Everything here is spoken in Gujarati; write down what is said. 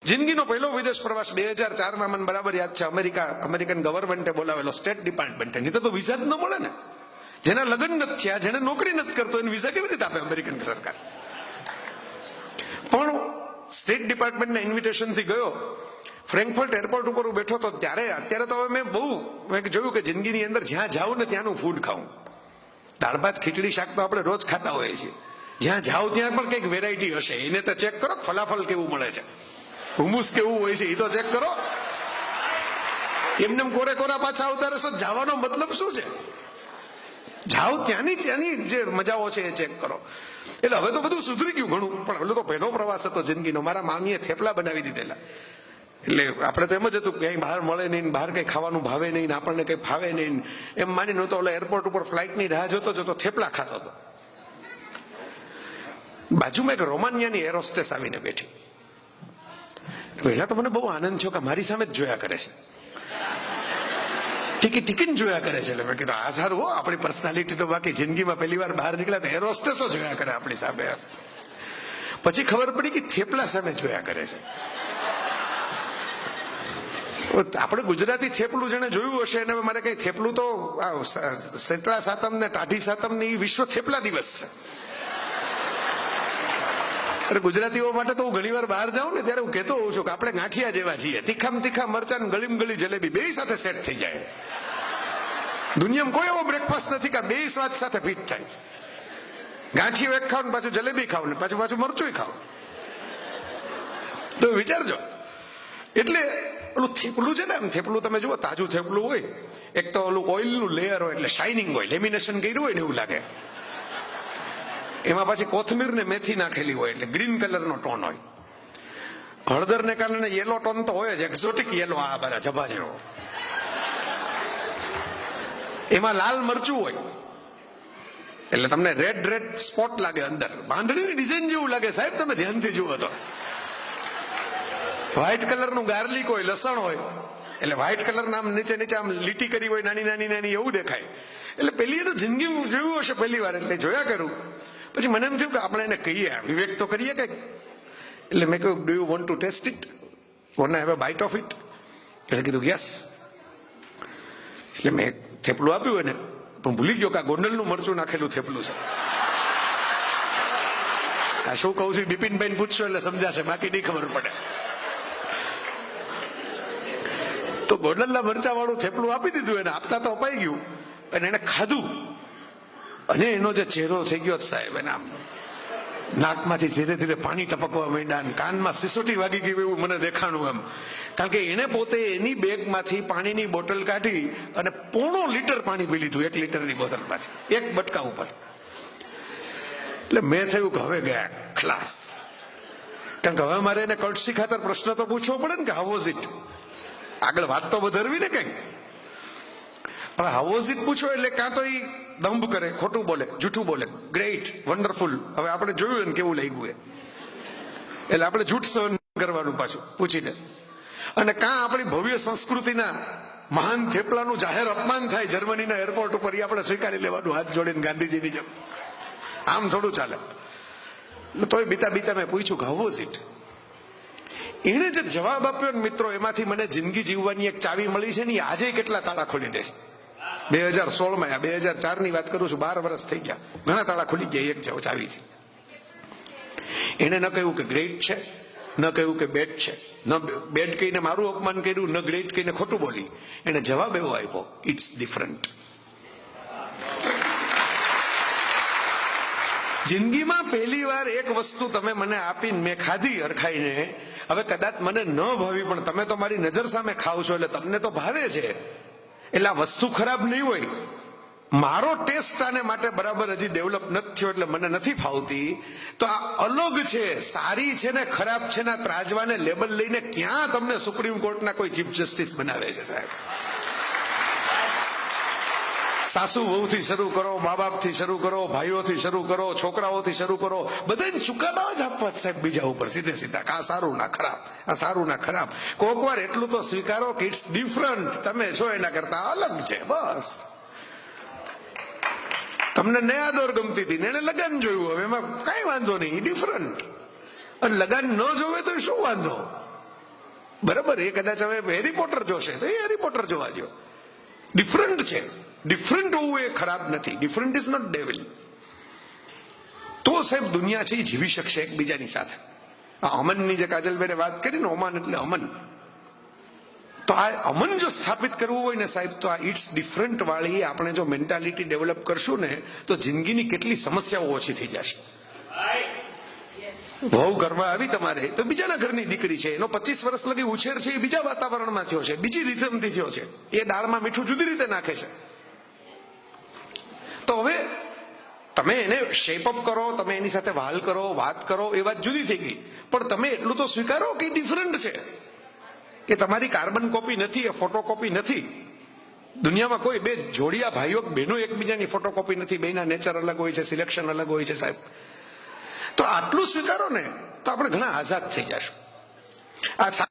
જિંદગીનો પહેલો વિદેશ પ્રવાસ 2004માં મને બરાબર યાદ છે. અમેરિકન ગવર્મેન્ટે બોલાવેલો, સ્ટેટ ડિપાર્ટમેન્ટે. નહીં તો વિઝા જ ન મળે ને. જેના લગ્ન નથી થયા, જેને નોકરી નથી કરતો, એને વિઝા કેવી રીતે આપે અમેરિકન સરકાર? પણ સ્ટેટ ડિપાર્ટમેન્ટના ઇન્વિટેશનથી ગયો. ફ્રેન્કફર્ટ એરપોર્ટ ઉપર હું બેઠો હતો ત્યારે. અત્યારે તો હવે મેં જોયું કે જિંદગીની અંદર જ્યાં જાઉં ને ત્યાંનું ફૂડ ખાઉં. દાળ ભાત ખીચડી શાક તો આપણે રોજ ખાતા હોઈએ છીએ. જ્યાં જાઓ ત્યાં પણ કંઈક વેરાયટી હશે. એને તો ચેક કરો, ફલાફલ કેવું મળે છે, હુમુસ કેવું હોય છે, એ તો ચેક કરો. એમને કોરે કોરા પાછા આવતા રહેશો, જવાનો મતલબ શું છે? જાઓ ત્યાંની જે મજાઓ છે એ ચેક કરો. એટલે હવે તો બધું સુધરી ગયું ઘણું, પણ હવે તો પહેલો પ્રવાસ હતો જિંદગીનો. મારા મામીએ થેપલા બનાવી દીધેલા. એટલે આપણે તો એમ જ હતું કે બહાર મળે નહીં, બહાર કંઈ ખાવાનું ભાવે નહીં, આપણને કંઈ ફાવે નહીં, એમ માનીને તો ઓલા એરપોર્ટ ઉપર ફ્લાઇટની રાહ જોતો થેપલા ખાતો હતો. બાજુમાં એક રોમાનિયાની એર હોસ્ટેસ આવીને બેઠી. પહેલા તો મને બહુ આનંદ થયો કે મારી સામે જ જોયા કરે છે, ટીકીને જોયા કરે છે. એટલે મેં કીધું આ સારું હો, આપણી પર્સનાલિટી તો બાકી જિંદગીમાં પહેલી વાર બહાર નીકળ્યા તો એર હોસ્ટેસો જોયા કરે આપણી સામે. પછી ખબર પડી કે થેપલા સામે જોયા કરે છે. આપણે ગુજરાતી થેપલું જેને જોયું હશે એને મારે કઈ થેપલું તો શીતળા સાતમ ને ટાઢી સાતમ ને વિશ્વ થેપલા દિવસ છે. અરે ગુજરાતીઓ માટે તો હું ઘણી વાર બહાર જાઉં ને ત્યારે હું કહેતો હોઉં છું કે આપણે ગાંઠિયા જેવા છીએ. તીખામાં તીખા મરચાં, ગળીમ ગળી જલેબી બે સાથે સેટ થઈ જાય. દુનિયામાં કોઈ એવો બ્રેકફાસ્ટ નથી કે બે સ્વાદ સાથે ફિટ થાય. ગાંઠિયો એક ખાવ ને પાછું જલેબી ખાવ ને પાછું મરચું ખાવ. તો વિચારજો. એટલે ઓલું થેપલું છે ને, એમ થેપલું તમે જુઓ, તાજું થેપલું હોય, એક તો ઓલું ઓઇલનું લેયર હોય એટલે શાઇનિંગ હોય, લેમિનેશન કર્યું હોય ને એવું લાગે. એમાં પાછી કોથમીર ને મેથી નાખેલી હોય એટલે ગ્રીન કલરનો ટોન હોય. હળદર ને કારણે યેલો ટોન તો હોય જ, એક્ઝોટિક યેલો, આ બધા જભા જેવો. એમાં લાલ મરચું હોય એટલે તમને રેડ સ્પોટ લાગે અંદર. બાંધણીની ડિઝાઇન જેવું લાગે સાહેબ, તમે ધ્યાનથી જુઓ તો. વ્હાઈટ કલરનું ગાર્લિક હોય, લસણ હોય એટલે વ્હાઈટ કલરના આમ નીચે આમ લીટી કરી હોય, નાની નાની એવું દેખાય. એટલે પેલી તો જિંદગી જોયું હશે પહેલી વાર, એટલે જોયા કરું. પછી મને એમ થયું કે આપણે એને કહીએ, વિવેક તો કરીએ કંઈક. એટલે મેં કહ્યું, do you want to taste it? Want to have a bite of it? એટલે કીધું યસ. એટલે મેં થેપલું આપ્યું એને, પણ ભૂલી ગયો કે આ ગોંડલનું મરચું નાખેલું થેપલું છે. આ શું કહું છું બિપિનભાઈ પૂછશો એટલે સમજાશે, બાકી નહીં ખબર પડે. તો ગોંડલના મરચા વાળું થેપલું આપી દીધું એને. આપતા તો અપાઈ ગયું, અને એને ખાધું. અને એનો જે ચહેરો થઈ ગયો સાહેબ, એને આમ નાકમાંથી ધીરે ધીરે પાણી ટપકવા માંડ્યા, કાનમાં સિસોટી વાગી ગઈ એવું મને દેખાણું એમ. કારણ કે એને પોતે એની બેગમાંથી પાણીની બોટલ કાઢી અને 1.5 લીટર પાણી પી લીધું, 1 લીટરની બોટલમાંથી, એક બટકા ઉપર. એટલે મેં થયું કે હવે ગયા ખલાસ. કારણ કે હવે મારે એને કટસી ખાતર પ્રશ્ન તો પૂછવો પડે ને કે હાઉ વોઝ ઇટ. આગળ વાત તો વધારવી ને કઈ. હવે હાઉ વોઝ ઇટ પૂછો એટલે કાં તો એ દંભ કરે, ખોટું બોલે, જૂઠું બોલે, ગ્રેટ, વન્ડરફુલ. હવે આપણે જોયું ને કેવું લાગ્યું એટલે આપણે જૂઠ સહન કરવાનું પાછું પૂછીને. અને કાં આપણી ભવ્ય સંસ્કૃતિના મહાન થેપલાનું જાહેર અપમાન થાય જર્મનીના એરપોર્ટ ઉપર, એ આપણે સ્વીકારી લેવાનું હાથ જોડીને ગાંધીજીની જેમ. આમ થોડું ચાલે. તોય બીતા મેં પૂછ્યું કે હાઉ વોઝ ઇટ. એને જે જવાબ આપ્યો ને મિત્રો, એમાંથી મને જિંદગી જીવવાની એક ચાવી મળી છે ને. આજે કેટલા તાળા ખોલી દે છે. 2016માં, 2004ની વાત કરું છું, 12 વર્ષ થઈ ગયા, ઘણા તાળા ખુલી ગયા એક ચાવીથી. એને ન કહ્યું કે ગ્રેટ છે, ન કહ્યું કે બેડ છે, ન બેડ કહીને મારું અપમાન કર્યું, ન ગ્રેટ કહીને ખોટું બોલી. એને જવાબ એવો આપ્યો, ઇટ્સ ડિફરન્ટ. જિંદગીમાં પહેલી વાર એક વસ્તુ તમે મને આપીને મેં ખાધી અરખાઈને. હવે કદાચ મને ન ભાવી, પણ તમે તો મારી નજર સામે ખાવ છો એટલે તમને તો ભાવે છે. એટલે આ વસ્તુ ખરાબ નહીં હોય. મારો ટેસ્ટ આને માટે બરાબર હજી ડેવલપ નથી થયો એટલે મને નથી ફાવતી. તો આ અલગ છે, સારી છે ને ખરાબ છે ને ત્રાજવાને લેબલ લઈને ક્યાં તમને સુપ્રીમ કોર્ટના કોઈ ચીફ જસ્ટિસ બનાવે છે સાહેબ. સાસુ વહુથી શરૂ કરો, મા બાપથી શરૂ કરો, ભાઈઓથી શરૂ કરો, છોકરાઓથી શરૂ કરો, બધાને ચુકાદા જ આપવા સાહેબ બીજા ઉપર સીધે. આ સારું ના ખરાબ, આ સારું ના ખરાબ. કોક વાર એટલું તો સ્વીકારો કે ઇટ્સ ડિફરન્ટ. તમે છો એના કરતા અલગ છે, બસ. તમને નયા દોર ગમતી હતી ને એને લગન જોયું, હવે એમાં કઈ વાંધો નહીં, ડિફરન્ટ. અને લગન ન જોવે તો શું વાંધો? બરાબર, એ કદાચ હવે હેરી પોટર જોશે તો એ હેરી પોટર જોવા દો. ડિફરન્ટ છે. ડિફરન્ટ હોવું એ ખરાબ નથી. Different is not devil. તો સાહેબ દુનિયા છે એ જીવી શકશે એકબીજાની સાથે. આ અમનની જે કાજલબેને વાત કરી ને, ઓમાન એટલે અમન, તો આ અમન જો સ્થાપિત કરવું હોય ને સાહેબ, તો આ ઇટ્સ ડિફરન્ટ વાળી આપણે જો મેન્ટાલિટી ડેવલપ કરશું ને, તો જિંદગીની કેટલી સમસ્યાઓ ઓછી થઈ જશે. બહુ ઘરમાં આવી તમારે તો બીજાના ઘરની દીકરી છે, એનો 25 વર્ષ લગી ઉછેર છે એ બીજા વાતાવરણમાં થયો છે, બીજી રીધમથી થયો છે, એ દાળમાં મીઠું જુદી રીતે નાખે છે. તો હવે તમે એને શેપ અપ કરો, તમે એની સાથે વહાલ કરો, વાત કરો, એ વાત જુદી થઈ ગઈ. પણ તમે એટલું તો સ્વીકારો કે ડિફરન્ટ છે, એ તમારી કાર્બન કોપી નથી, એ ફોટોકોપી નથી. દુનિયામાં કોઈ બે જોડિયા ભાઈઓ બહેનો એકબીજાની ફોટોકોપી નથી. બેના નેચર અલગ હોય છે, સિલેક્શન અલગ હોય છે સાહેબ. તો આટલું સ્વીકારો ને તો આપણે ઘણા આઝાદ થઈ જશું. આ